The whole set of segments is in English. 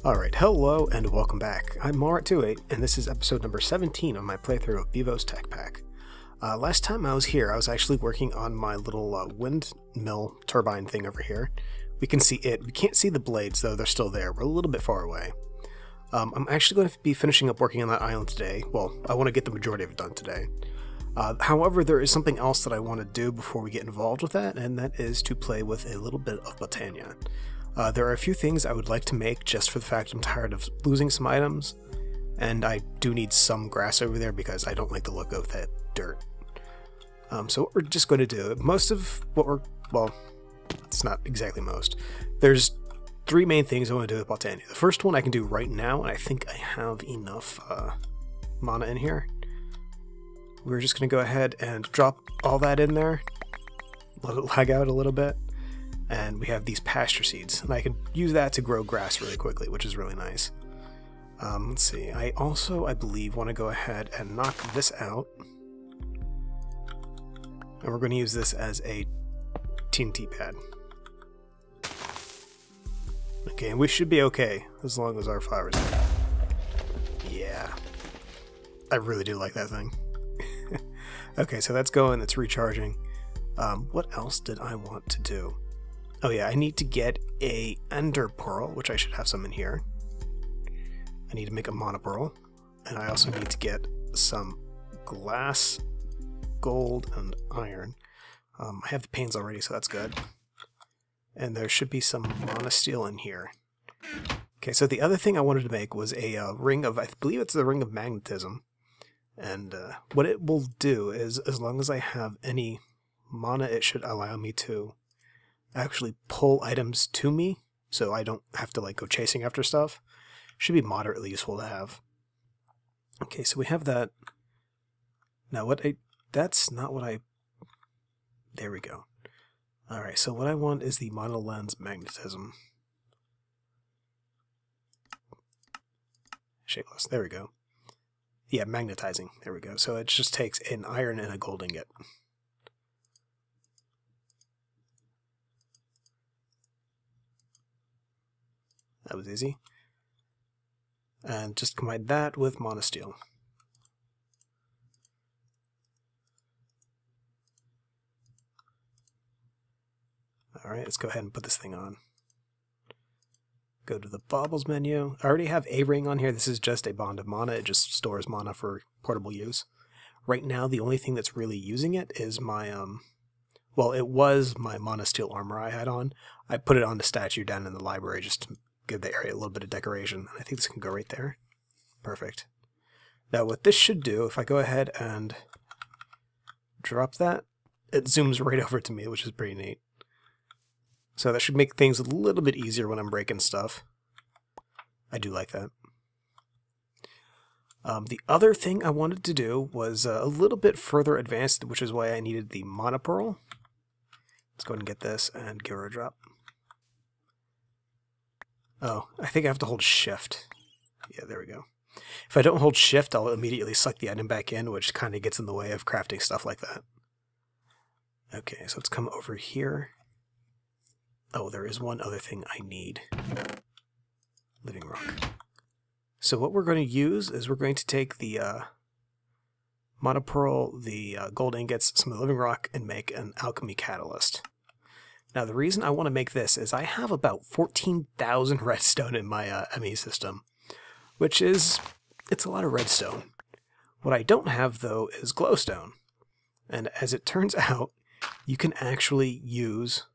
Alright, hello and welcome back. I'm Marat28 and this is episode number 17 of my playthrough of Bevo's Tech Pack. Last time I was here, I was actually working on my little windmill turbine thing over here. We can see it. We can't see the blades though, they're still there. We're a little bit far away. I'm actually going to be finishing up working on that island today. Well, I want to get the majority of it done today. However, there is something else that I want to do before we get involved with that, and that is to play with a little bit of Botanica. There are a few things I would like to make just for the fact I'm tired of losing some items, and I do need some grass over there because I don't like the look of that dirt. So what we're just going to do, most of what well, it's not exactly most. There's three main things I want to do with Botanica. The first one I can do right now, and I think I have enough mana in here. We're just going to go ahead and drop all that in there, let it lag out a little bit. And we have these pasture seeds, and I can use that to grow grass really quickly, which is really nice. Let's see, I also, I believe, want to go ahead and knock this out. And we're going to use this as a TNT pad. Okay, and we should be okay, as long as our flowers are. Yeah. I really do like that thing. Okay, so that's going, it's recharging. What else did I want to do? Oh yeah, I need to get a ender pearl, which I should have some in here. I need to make a mana pearl, and I also need to get some glass, gold, and iron. I have the panes already, so that's good. And there should be some mana steel in here. Okay, so the other thing I wanted to make was a ring of, I believe it's the ring of magnetism. And what it will do is, as long as I have any mana, it should allow me to actually pull items to me, so I don't have to like go chasing after stuff. Should be moderately useful to have. Okay, so we have that. Now that's not what there we go. Alright, so what I want is the monolens magnetism. Shapeless, there we go. Yeah, magnetizing, there we go. So it just takes an iron and a gold ingot. That was easy. And just combine that with monosteel. Alright, let's go ahead and put this thing on. Go to the baubles menu. I already have a ring on here. This is just a bond of mana. It just stores mana for portable use. Right now, the only thing that's really using it is my, well, it was my monosteel armor I had on. I put it on the statue down in the library just to give the area a little bit of decoration. I think this can go right there. Perfect. Now what this should do, if I go ahead and drop that, it zooms right over to me, which is pretty neat. So that should make things a little bit easier when I'm breaking stuff. I do like that. The other thing I wanted to do was a little bit further advanced, which is why I needed the mana pearl. Let's go ahead and get this and give her a drop. Oh, I think I have to hold shift. Yeah, there we go. If I don't hold shift, I'll immediately suck the item back in, which kind of gets in the way of crafting stuff like that. Okay, so let's come over here. Oh, there is one other thing I need. Living rock. So what we're going to use is we're going to take the mana pearl, the gold ingots, some of the living rock, and make an alchemy catalyst. Now, the reason I want to make this is I have about 14,000 redstone in my ME system, which is, it's a lot of redstone. What I don't have, though, is glowstone. And as it turns out, you can actually use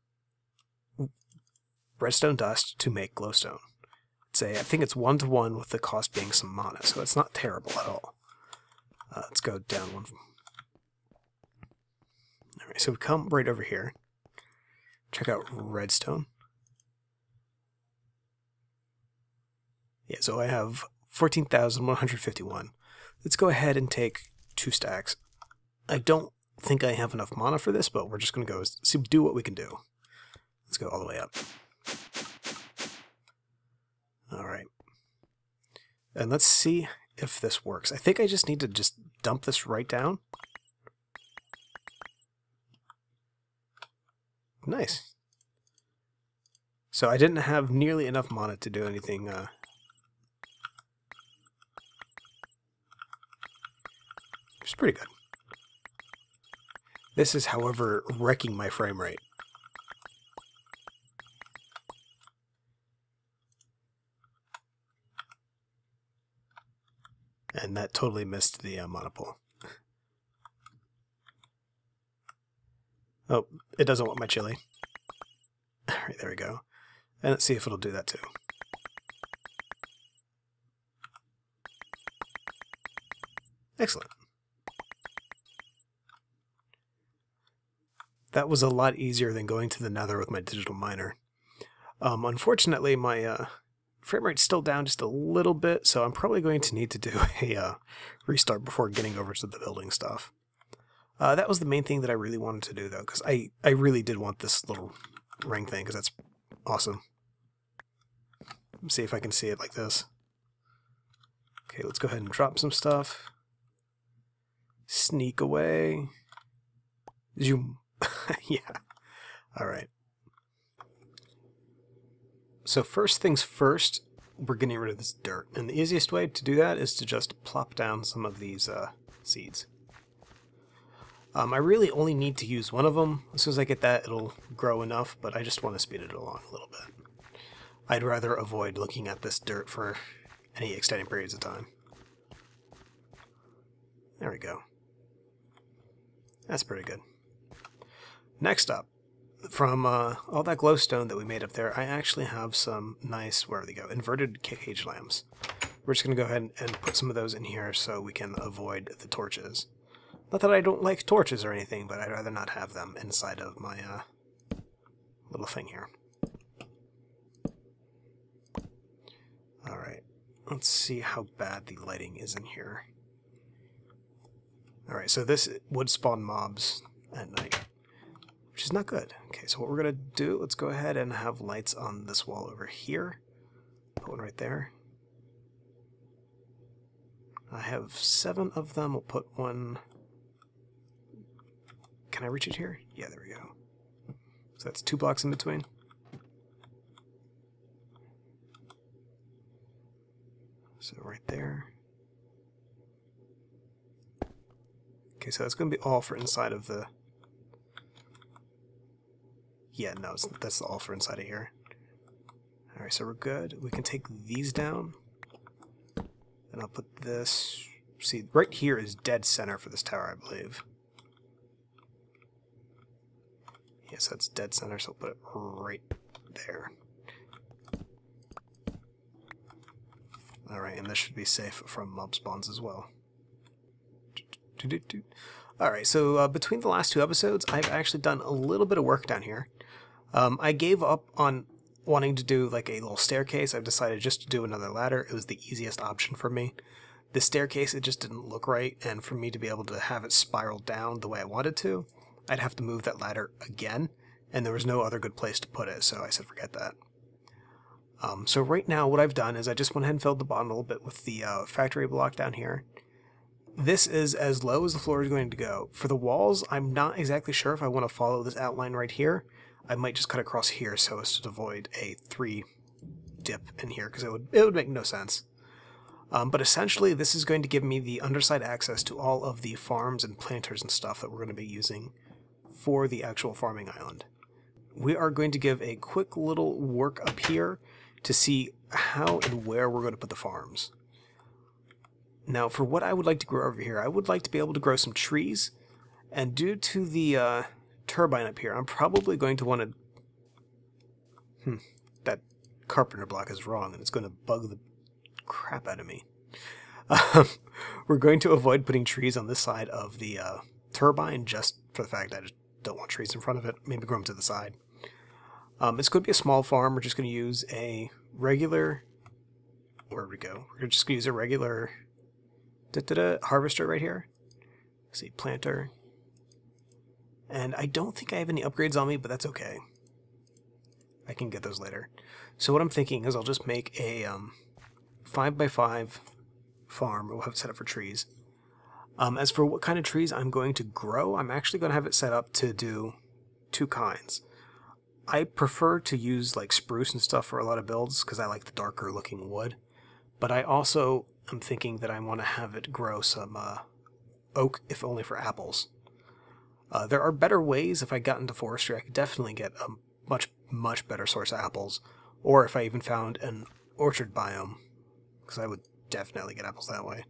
redstone dust to make glowstone. I think it's 1-to-1 with the cost being some mana, so it's not terrible at all. Let's go down one. Alright, so we come right over here. Check out redstone. Yeah, so I have 14,151. Let's go ahead and take 2 stacks. I don't think I have enough mana for this, but we're just going to go do what we can do. Let's go all the way up. Alright. And let's see if this works. I think I just need to dump this right down. Nice. So I didn't have nearly enough mana to do anything pretty good. This is, however, wrecking my frame rate. And that totally missed the monopole. Oh, it doesn't want my chili. Alright, there we go. And let's see if it'll do that too. Excellent. That was a lot easier than going to the nether with my digital miner. Unfortunately, my frame rate's still down just a little bit, so I'm probably going to need to do a restart before getting over to the building stuff. That was the main thing that I really wanted to do, though, because I really did want this little ring thing, because that's awesome. Let's see if I can see it like this. Okay, let's go ahead and drop some stuff. Sneak away. Zoom. Yeah. Alright. So first things first, we're getting rid of this dirt. And the easiest way to do that is to just plop down some of these seeds. I really only need to use one of them. As soon as I get that, it'll grow enough, but I just want to speed it along a little bit. I'd rather avoid looking at this dirt for any extended periods of time. There we go. That's pretty good. Next up, from all that glowstone that we made up there, I actually have some nice, where they go, inverted cage lamps. We're just going to go ahead and put some of those in here so we can avoid the torches. Not that I don't like torches or anything, but I'd rather not have them inside of my little thing here. Alright, let's see how bad the lighting is in here. Alright, so this would spawn mobs at night, which is not good. Okay, so what we're going to do, let's go ahead and have lights on this wall over here. Put one right there. I have 7 of them. We'll put one... Can I reach it here? Yeah, there we go. So that's 2 blocks in between. So right there. Okay, so that's going to be all for inside of the... Yeah, no, that's all for inside of here. Alright, so we're good. We can take these down. And I'll put this... See, right here is dead center for this tower, I believe. Yes, that's dead center, so I'll put it right there. Alright, and this should be safe from mob spawns as well. Alright, so between the last 2 episodes, I've actually done a little bit of work down here. I gave up on wanting to do like a little staircase. I've decided just to do another ladder. It was the easiest option for me. The staircase, it just didn't look right, and for me to be able to have it spiral down the way I wanted to, I'd have to move that ladder again, and there was no other good place to put it, so I said forget that. So right now what I've done is I just went ahead and filled the bottom a little bit with the factory block down here. This is as low as the floor is going to go. For the walls, I'm not exactly sure if I want to follow this outline right here. I might just cut across here so as to avoid a 3 dip in here, because it would make no sense. But essentially, this is going to give me the underside access to all of the farms and planters and stuff that we're going to be using for the actual farming island. We are going to give a quick little work up here to see how and where we're going to put the farms. Now, for what I would like to grow over here, I would like to be able to grow some trees, and due to the turbine up here, I'm probably going to want to... that carpenter block is wrong, and it's going to bug the crap out of me. We're going to avoid putting trees on this side of the turbine, just for the fact that I just don't want trees in front of it. Maybe grow them to the side. It's going to be a small farm. We're just going to use a regular... Where we go? We're just going to use a regular harvester right here. Let's see, planter. And I don't think I have any upgrades on me, but that's okay. I can get those later. So what I'm thinking is I'll just make a 5x5 farm. We'll have it set up for trees. As for what kind of trees I'm going to grow, I'm actually going to have it set up to do 2 kinds. I prefer to use like spruce and stuff for a lot of builds because I like the darker looking wood. But I also am thinking that I want to have it grow some oak, if only for apples. There are better ways. If I got into forestry, I could definitely get a much better source of apples. Or if I even found an orchard biome, because I would definitely get apples that way.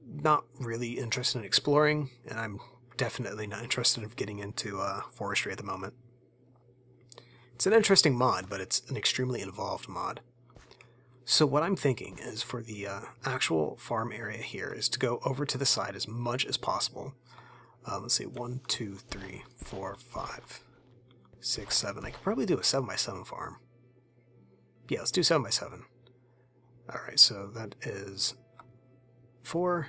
Not really interested in exploring, and I'm definitely not interested in getting into forestry at the moment. It's an interesting mod, but it's an extremely involved mod. So what I'm thinking is for the actual farm area here is to go over to the side as much as possible. Let's see, 1, 2, 3, 4, 5, 6, 7. I could probably do a 7x7 farm. Yeah, let's do 7x7. Alright, so that is 4.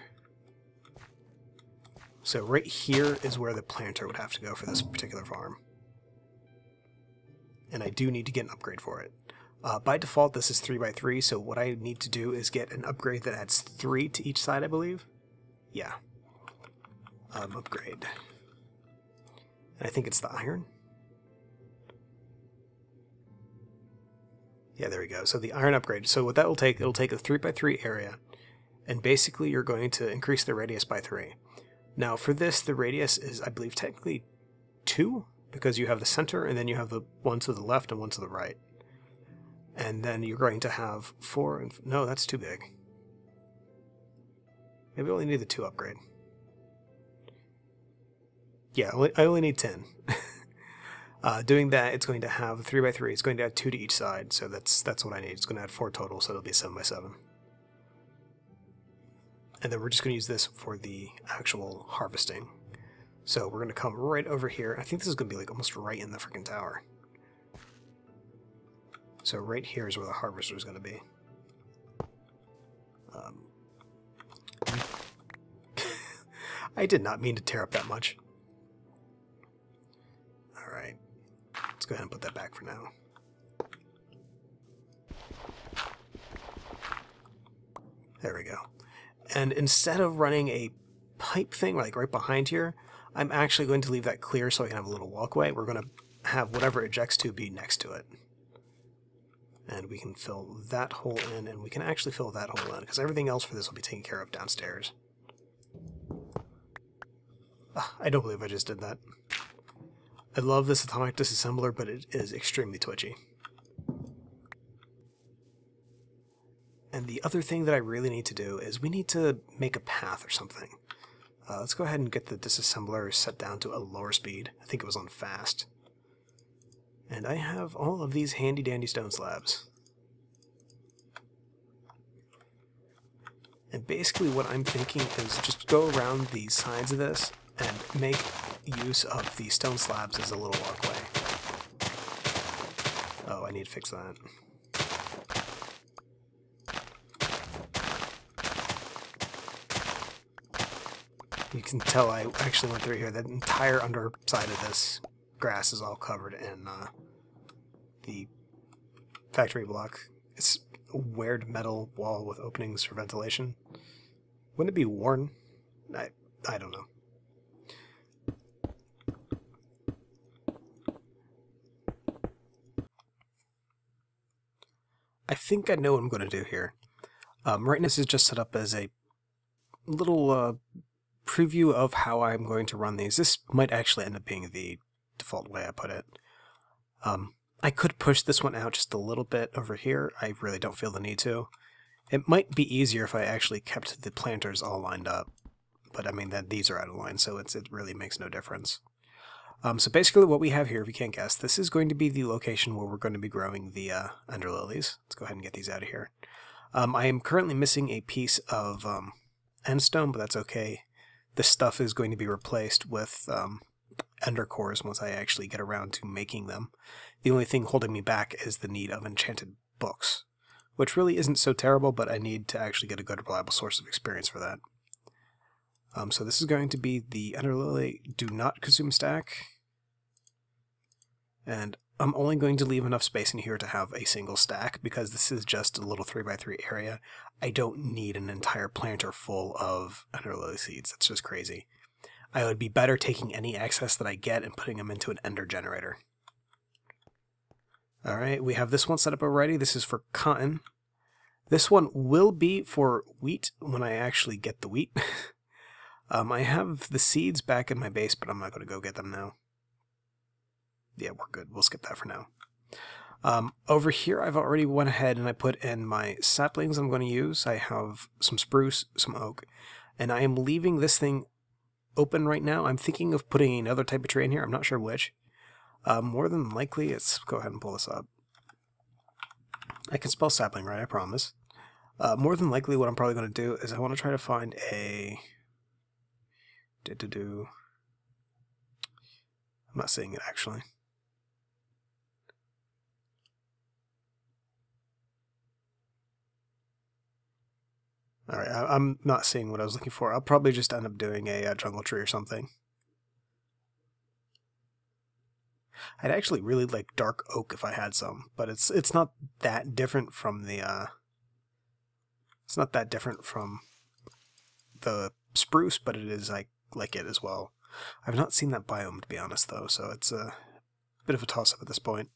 So right here is where the planter would have to go for this particular farm. And I do need to get an upgrade for it. By default, this is 3x3, so what I need to do is get an upgrade that adds 3 to each side, I believe. Yeah. Upgrade. And I think it's the iron. Yeah, there we go. So the iron upgrade. So what that will take, it'll take a 3x3 area, and basically you're going to increase the radius by 3. Now for this, the radius is, I believe, technically 2, because you have the center, and then you have the one to the left and one to the right. And then you're going to have 4 and... No, that's too big. Maybe I only need the 2 upgrade. Yeah, I only need 10. Doing that, it's going to have a 3x3. It's going to add 2 to each side, so that's what I need. It's going to add 4 total, so it'll be 7x7. And then we're just going to use this for the actual harvesting. So we're going to come right over here. I think this is going to be like almost right in the freaking tower. So right here is where the harvester is going to be. I did not mean to tear up that much. Alright. Let's go ahead and put that back for now. There we go. And instead of running a pipe thing like right behind here, I'm actually going to leave that clear so I can have a little walkway. We're going to have whatever ejects to be next to it. And we can fill that hole in, and we can actually fill that hole in, because everything else for this will be taken care of downstairs. I don't believe I just did that. I love this atomic disassembler, but it is extremely twitchy. And the other thing that I really need to do is we need to make a path or something. Let's go ahead and get the disassembler set down to a lower speed. I think it was on fast. And I have all of these handy dandy stone slabs. And basically what I'm thinking is just go around the sides of this and make use of the stone slabs as a little walkway. Oh, I need to fix that. You can tell I actually went through here. The entire underside of this grass is all covered in the factory block. It's a weird metal wall with openings for ventilation. Wouldn't it be worn? I don't know. I think I know what I'm going to do here. Right now this is just set up as a little preview of how I'm going to run these. This might actually end up being the default way I put it. I could push this one out just a little bit over here. I really don't feel the need to. It might be easier if I actually kept the planters all lined up. But I mean, that these are out of line, so it really makes no difference. So basically what we have here, if you can't guess, this is going to be the location where we're going to be growing the ender lilies. Let's go ahead and get these out of here. I am currently missing a piece of endstone, but that's okay. This stuff is going to be replaced with ender cores once I actually get around to making them. The only thing holding me back is the need of enchanted books, which really isn't so terrible, but I need to actually get a good, reliable source of experience for that. So this is going to be the ender lily do not consume stack, and I'm only going to leave enough space in here to have a single stack because this is just a little 3x3 area. I don't need an entire planter full of ender lily seeds. That's just crazy. I would be better taking any excess that I get and putting them into an ender generator. Alright, we have this one set up already. This is for cotton. This one will be for wheat when I actually get the wheat. I have the seeds back in my base, but I'm not going to go get them now. Yeah, we're good. We'll skip that for now. Over here, I've already went ahead and I put in my saplings I'm going to use. I have some spruce, some oak, and I am leaving this thing open right now. I'm thinking of putting another type of tree in here. I'm not sure which. More than likely, let's go ahead and pull this up. I can spell sapling right, I promise. More than likely, what I'm probably going to do is I want to try to find a... I'm not seeing it, actually. Alright, I'm not seeing what I was looking for. I'll probably just end up doing a jungle tree or something. I'd actually really like dark oak if I had some, but it's not that different from the it's not that different from the spruce, but it is like it as well. I've not seen that biome, to be honest, though, so it's a bit of a toss-up at this point.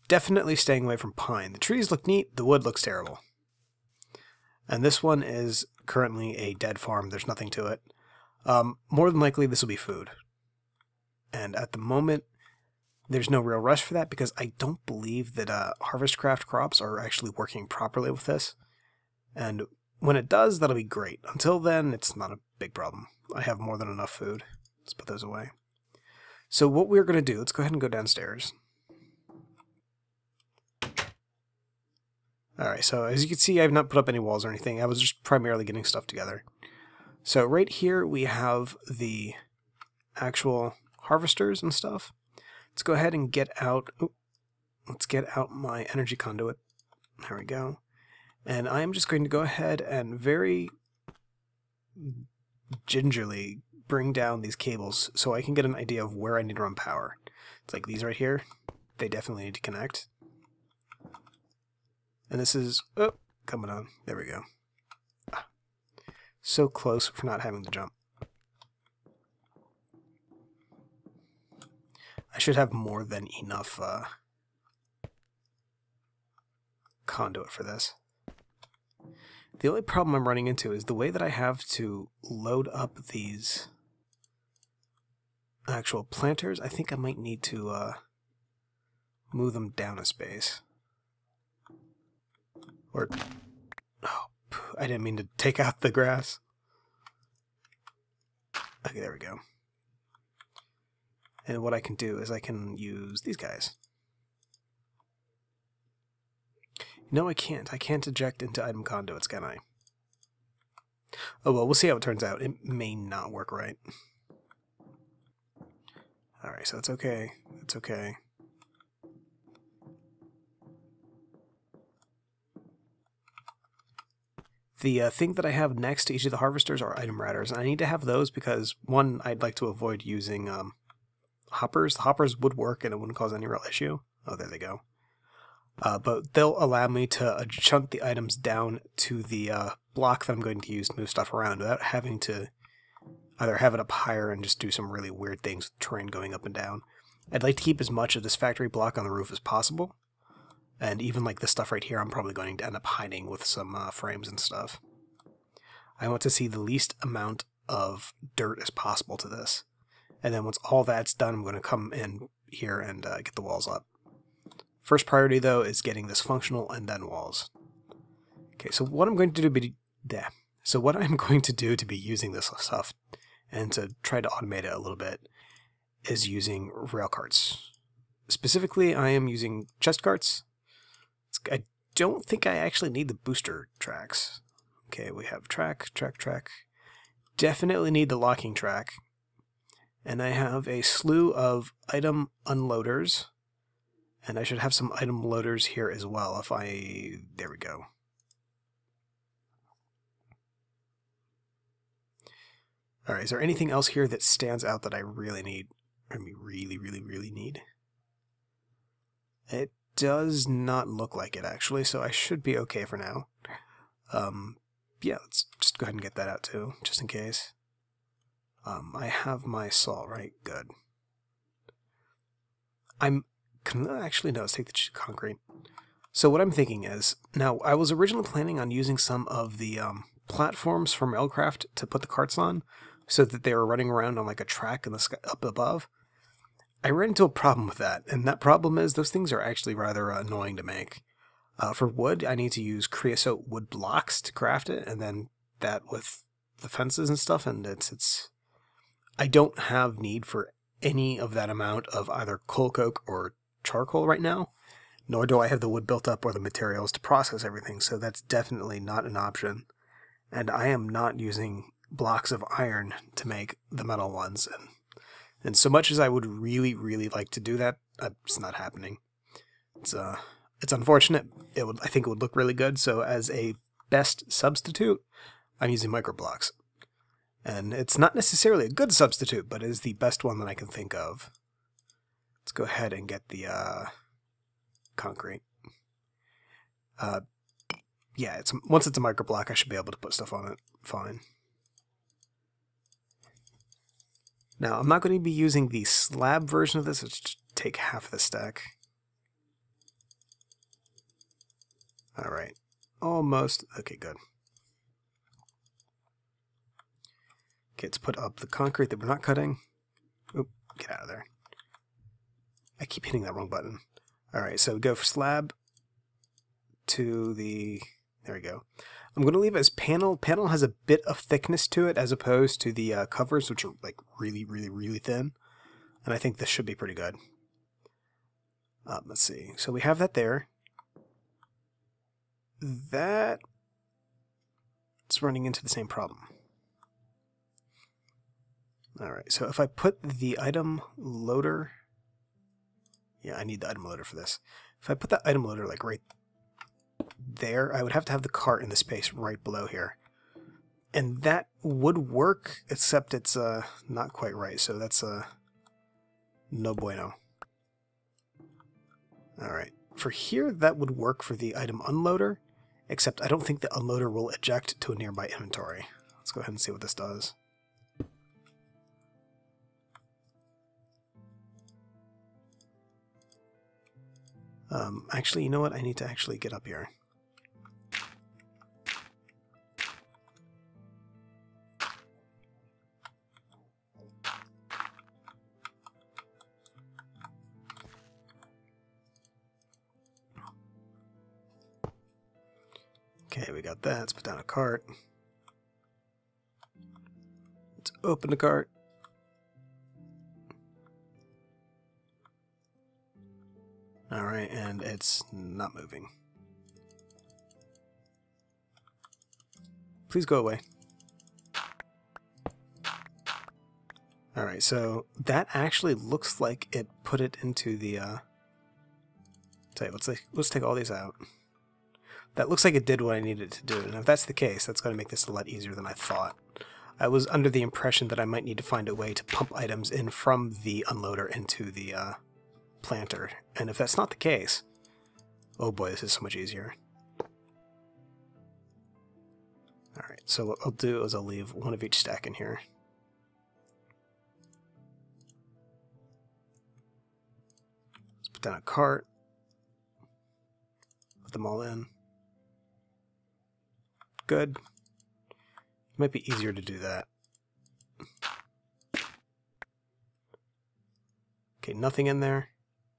Definitely staying away from pine. The trees look neat, the wood looks terrible. And this one is currently a dead farm. There's nothing to it. More than likely, this will be food. And at the moment, there's no real rush for that because I don't believe that Harvestcraft crops are actually working properly with this. And when it does, that'll be great. Until then, it's not a big problem. I have more than enough food. Let's put those away. So what we're going to do, let's go ahead and go downstairs. Alright, so as you can see, I've not put up any walls or anything. I was just primarily getting stuff together. So right here we have the actual harvesters and stuff. Let's go ahead and get out... let's get out my energy conduit. There we go. And I am just going to go ahead and very gingerly bring down these cables so I can get an idea of where I need to run power. It's like these right here. They definitely need to connect. And this is, oh, coming on. There we go. So close for not having to jump. I should have more than enough conduit for this. The only problem I'm running into is the way that I have to load up these actual planters. I think I might need to move them down a space. Or, oh, I didn't mean to take out the grass. Okay, there we go. And what I can do is I can use these guys. No, I can't. I can't eject into item conduits, can I? Oh, well, we'll see how it turns out. It may not work right. Alright, so it's okay. It's okay. The thing that I have next to each of the harvesters are item routers, and I need to have those because, one, I'd like to avoid using hoppers. The hoppers would work and it wouldn't cause any real issue. Oh, there they go. But they'll allow me to chunt the items down to the block that I'm going to use to move stuff around without having to either have it up higher and just do some really weird things with terrain going up and down. I'd like to keep as much of this factory block on the roof as possible. And even like this stuff right here, I'm probably going to end up hiding with some frames and stuff. I want to see the least amount of dirt as possible to this. And then once all that's done, I'm going to come in here and get the walls up. First priority, though, is getting this functional and then walls. Okay, so what I'm going to do to be using this stuff and to try to automate it a little bit is using rail carts. Specifically, I am using chest carts. I don't think I actually need the booster tracks. Okay, we have track. Definitely need the locking track. And I have a slew of item unloaders. And I should have some item loaders here as well if I... There we go. Alright, is there anything else here that stands out that I really need? I mean, really need? It does not look like it, actually, so I should be okay for now. Yeah, let's just go ahead and get that out, too, just in case. I have my saw, right? Good. Actually, no, let's take the concrete. So what I'm thinking is, now, I was originally planning on using some of the platforms from Railcraft to put the carts on, so that they were running around on like a track in the sky up above. I ran into a problem with that, and that problem is those things are actually rather annoying to make. For wood, I need to use creosote wood blocks to craft it, and then that with the fences and stuff, and it's I don't have need for any of that amount of either coal coke or charcoal right now, nor do I have the wood built up or the materials to process everything, so that's definitely not an option. And I am not using blocks of iron to make the metal ones, and so much as I would really, really like to do that, it's not happening. It's unfortunate. I think it would look really good, so as a best substitute, I'm using microblocks. And it's not necessarily a good substitute, but it is the best one that I can think of. Let's go ahead and get the concrete. Yeah, once it's a microblock, I should be able to put stuff on it fine. Now, I'm not going to be using the slab version of this. Let's just take half of the stack. Alright. Almost. Okay, good. Okay, let's put up the concrete that we're not cutting. Oop, get out of there. I keep hitting that wrong button. Alright, so we go for slab to the... There we go. I'm going to leave it as panel. Panel has a bit of thickness to it as opposed to the covers, which are like really, really, really thin. And I think this should be pretty good. Let's see. So we have that there. That... It's running into the same problem. Alright, so if I put the item loader... Yeah, I need the item loader for this. If I put that item loader like right there, I would have to have the cart in the space right below here. And that would work, except it's not quite right, so that's no bueno. Alright, for here that would work for the item unloader, except I don't think the unloader will eject to a nearby inventory. Let's go ahead and see what this does. Actually, you know what? I need to actually get up here. Okay, we got that. Let's put down a cart. Let's open the cart. Alright, and it's not moving. Please go away. Alright, so that actually looks like it put it into the, let's take all these out. That looks like it did what I needed to do, and if that's the case, that's going to make this a lot easier than I thought. I was under the impression that I might need to find a way to pump items in from the unloader into the, planter, and if that's not the case, oh boy, this is so much easier. Alright, so what I'll do is I'll leave one of each stack in here. Let's put down a cart, put them all in. Good. Might be easier to do that. Okay, nothing in there.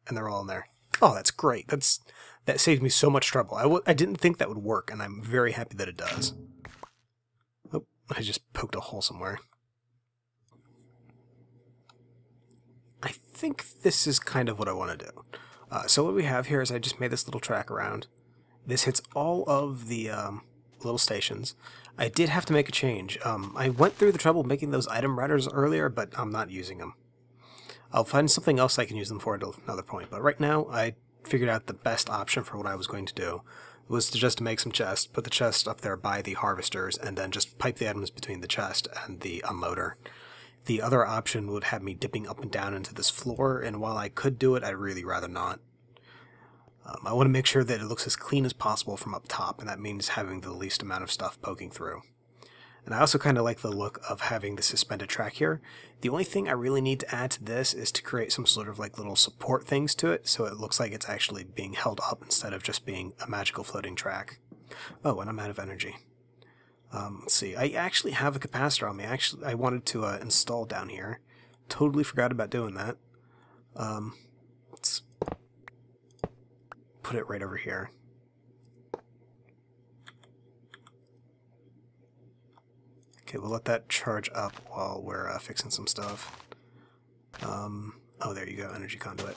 And they're all in there. Oh, that's great. That saved me so much trouble. I didn't think that would work, and I'm very happy that it does. Oh, I just poked a hole somewhere. I think this is kind of what I want to do. So what we have here is I just made this little track around. This hits all of the little stations. I did have to make a change. I went through the trouble making those item routers earlier, but I'm not using them. I'll find something else I can use them for at another point, but right now I figured out the best option for what I was going to do was to just make some chests, put the chest up there by the harvesters, and then just pipe the items between the chest and the unloader. The other option would have me dipping up and down into this floor, and while I could do it, I'd really rather not. I want to make sure that it looks as clean as possible from up top, and that means having the least amount of stuff poking through. And I also kind of like the look of having the suspended track here. The only thing I really need to add to this is to create some sort of like little support things to it, so it looks like it's actually being held up instead of just being a magical floating track. Oh, and I'm out of energy. Let's see. I actually have a capacitor on me. I wanted to install down here. Totally forgot about doing that. Let's put it right over here. Okay, we'll let that charge up while we're fixing some stuff. Oh, there you go, energy conduit.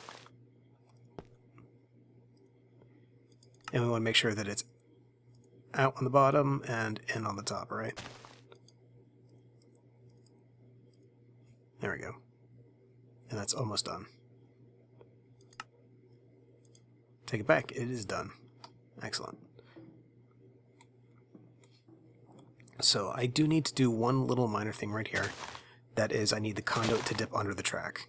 And we want to make sure that it's out on the bottom and in on the top, right? There we go. And that's almost done. Take it back. It is done. Excellent. So I do need to do one little minor thing right here. That is, I need the conduit to dip under the track.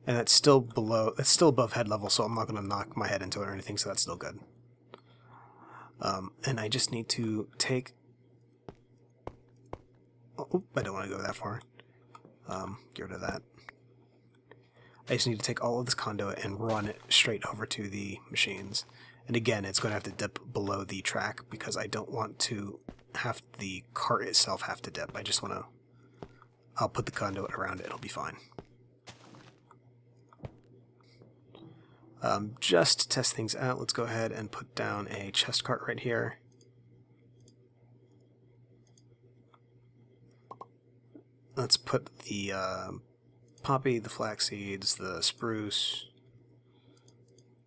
And that's still above head level, so I'm not going to knock my head into it or anything, so that's still good. And I just need to take... Oh, I don't want to go that far. Get rid of that. I just need to take all of this conduit and run it straight over to the machines. And again, it's going to have to dip below the track because I don't want to have the cart itself have to dip. I just want to... I'll put the conduit around it. It'll be fine. Just to test things out, let's go ahead and put down a chest cart right here. Let's put the poppy, the flax seeds, the spruce.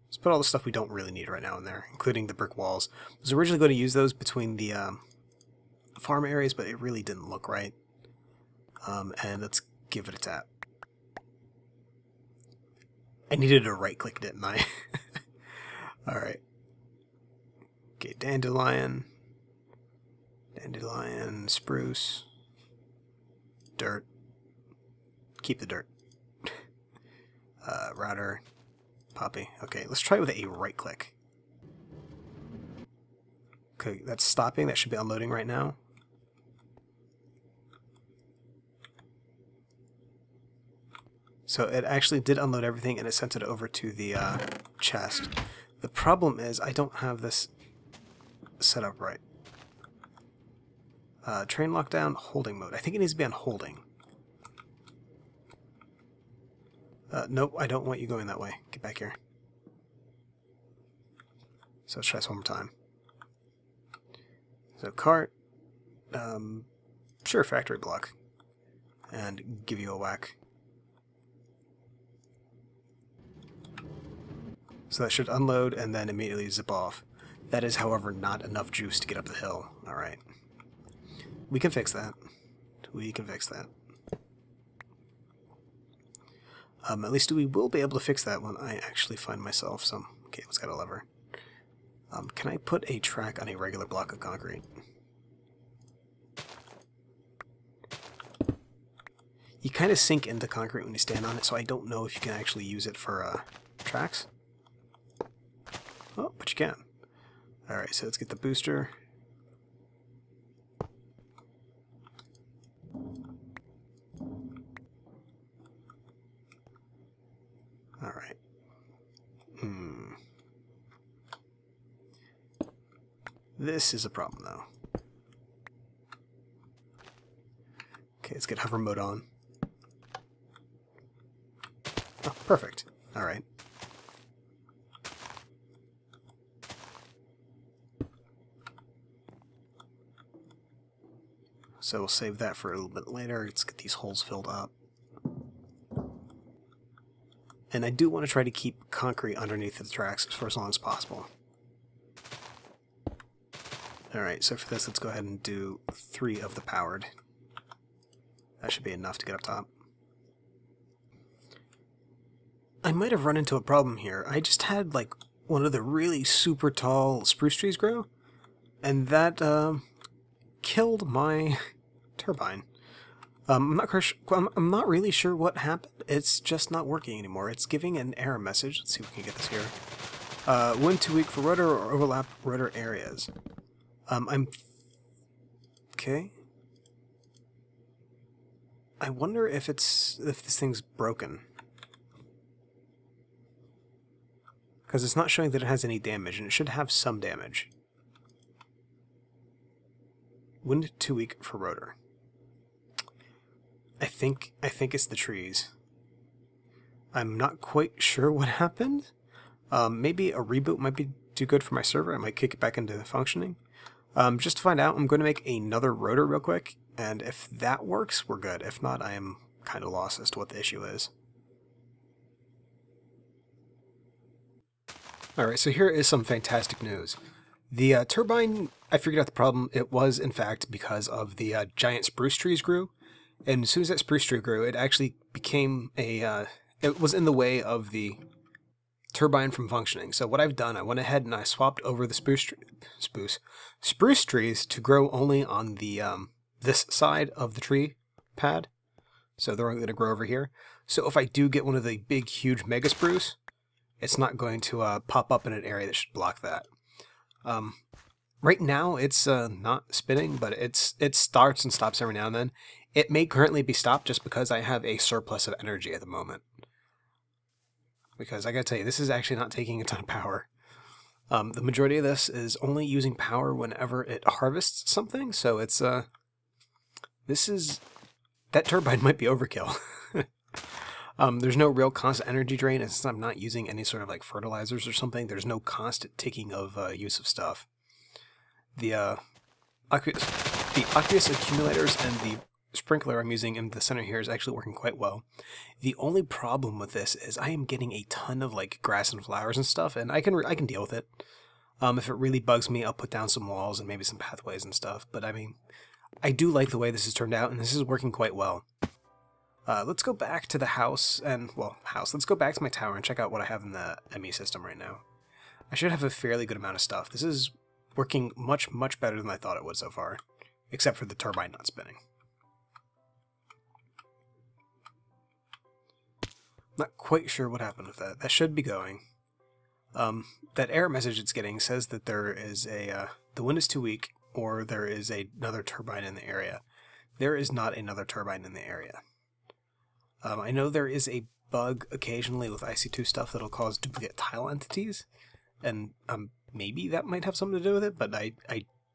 Let's put all the stuff we don't really need right now in there, including the brick walls. I was originally going to use those between the farm areas, but it really didn't look right. And let's give it a tap. I needed a right click, didn't I? Alright. Okay, dandelion, spruce, dirt. Keep the dirt. Router, poppy. Okay, let's try it with a right click. Okay, that's stopping. That should be unloading right now. So it actually did unload everything and it sent it over to the chest. The problem is I don't have this set up right. Train lockdown, holding mode. I think it needs to be on holding. Nope, I don't want you going that way. Get back here. So let's try this one more time. So cart, sure, factory block, and give you a whack. So that should unload and then immediately zip off. That is, however, not enough juice to get up the hill. Alright. We can fix that. We can fix that. At least we will be able to fix that when I actually find myself some... Okay, let's get a lever. Can I put a track on a regular block of concrete? You kind of sink into concrete when you stand on it, so I don't know if you can actually use it for tracks. Oh, but you can. Alright, so let's get the booster. Alright. This is a problem, though. Okay, let's get hover mode on. Oh, perfect. Alright. So we'll save that for a little bit later. Let's get these holes filled up. And I do want to try to keep concrete underneath the tracks for as long as possible. Alright, so for this, let's go ahead and do 3 of the powered. That should be enough to get up top. I might have run into a problem here. I just had, like, one of the really super tall spruce trees grow, and that killed my turbine. I'm not really sure what happened. It's just not working anymore. It's giving an error message. Let's see if we can get this here. Wind too weak for rotor or overlap rotor areas. Okay. I wonder if this thing's broken. because it's not showing that it has any damage, and it should have some damage. Wind too weak for rotor. I think it's the trees. I'm not quite sure what happened. Maybe a reboot might be too good for my server. I might kick it back into functioning. Just to find out, I'm going to make another rotor real quick, and if that works, we're good. If not, I am kind of lost as to what the issue is. Alright, so here is some fantastic news. The turbine, I figured out the problem. It was, in fact, because of the giant spruce trees grew. And as soon as that spruce tree grew, it actually became a... it was in the way of the turbine from functioning. So what I've done, I went ahead and I swapped over the spruce trees to grow only on the this side of the tree pad. So they're only going to grow over here. So if I do get one of the big, huge mega spruce, it's not going to pop up in an area that should block that. Right now, it's not spinning, but it starts and stops every now and then. It may currently be stopped just because I have a surplus of energy at the moment. Because I gotta tell you, this is actually not taking a ton of power. The majority of this is only using power whenever it harvests something, so it's that turbine might be overkill. There's no real constant energy drain, and since I'm not using any sort of like fertilizers or something, there's no constant ticking of use of stuff. The aqueous accumulators and the sprinkler I'm using in the center here is actually working quite well. The only problem with this is I am getting a ton of like grass and flowers and stuff, and I can deal with it. If it really bugs me, I'll put down some walls and maybe some pathways and stuff. But I mean, I do like the way this has turned out, and this is working quite well. Let's go back to the house, and, well, let's go back to my tower and check out what I have in the ME system right now. I should have a fairly good amount of stuff. This is working much, much better than I thought it would so far, except for the turbine not spinning. Not quite sure what happened with that. That should be going. That error message it's getting says that there is the wind is too weak, or there is another turbine in the area. There is not another turbine in the area. I know there is a bug occasionally with IC2 stuff that'll cause duplicate tile entities, and maybe that might have something to do with it, but I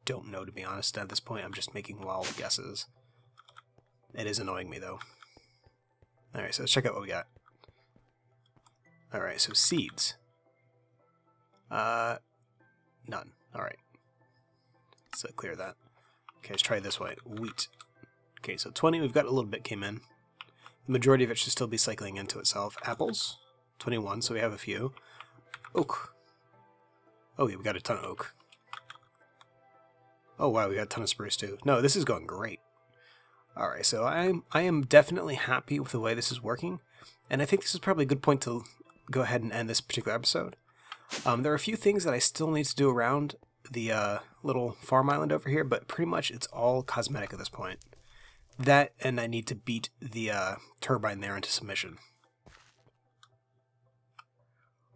don't know, to be honest. At this point, I'm just making wild guesses. It is annoying me, though. Alright, so let's check out what we got. Alright, so seeds. None. Alright. Let's clear that. Okay, let's try this way. Wheat. Okay, so 20, we've got a little bit came in. The majority of it should still be cycling into itself. Apples, 21, so we have a few. Oak. Oh yeah, we got a ton of oak. Oh wow, we got a ton of spruce too. No, this is going great. Alright, so I am definitely happy with the way this is working, and I think this is probably a good point to go ahead and end this particular episode. There are a few things that I still need to do around the little farm island over here, but pretty much it's all cosmetic at this point. That, and I need to beat the turbine there into submission.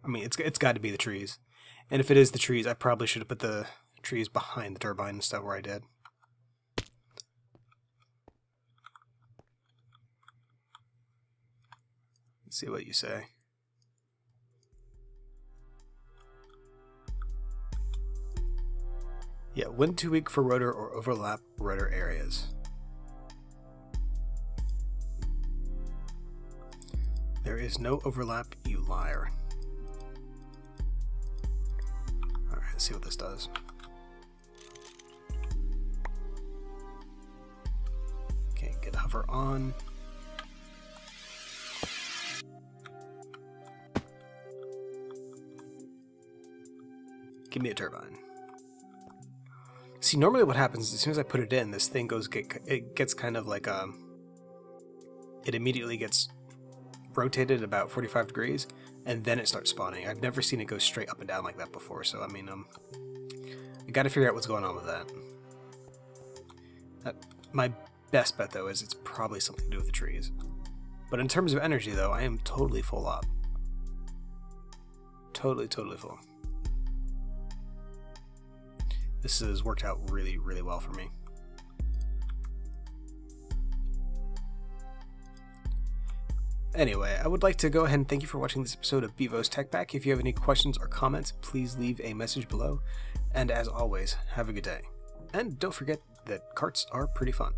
I mean, it's got to be the trees. And if it is the trees, I probably should have put the trees behind the turbine instead of where I did. Let's see what you say. Yeah, wind too weak for rotor or overlap rotor areas. There is no overlap, you liar. Alright, let's see what this does. Okay, get hover on. Give me a turbine. See, normally what happens is as soon as I put it in, this thing it gets kind of like it immediately gets rotated about 45 degrees, and then it starts spawning. I've never seen it go straight up and down like that before, so I mean, I gotta figure out what's going on with that. My best bet, though, is it's probably something to do with the trees. But in terms of energy, though, I am totally full up. Totally full. This has worked out really, really well for me. Anyway, I would like to go ahead and thank you for watching this episode of Bevo's Tech Pack. If you have any questions or comments, please leave a message below. And as always, have a good day. And don't forget that carts are pretty fun.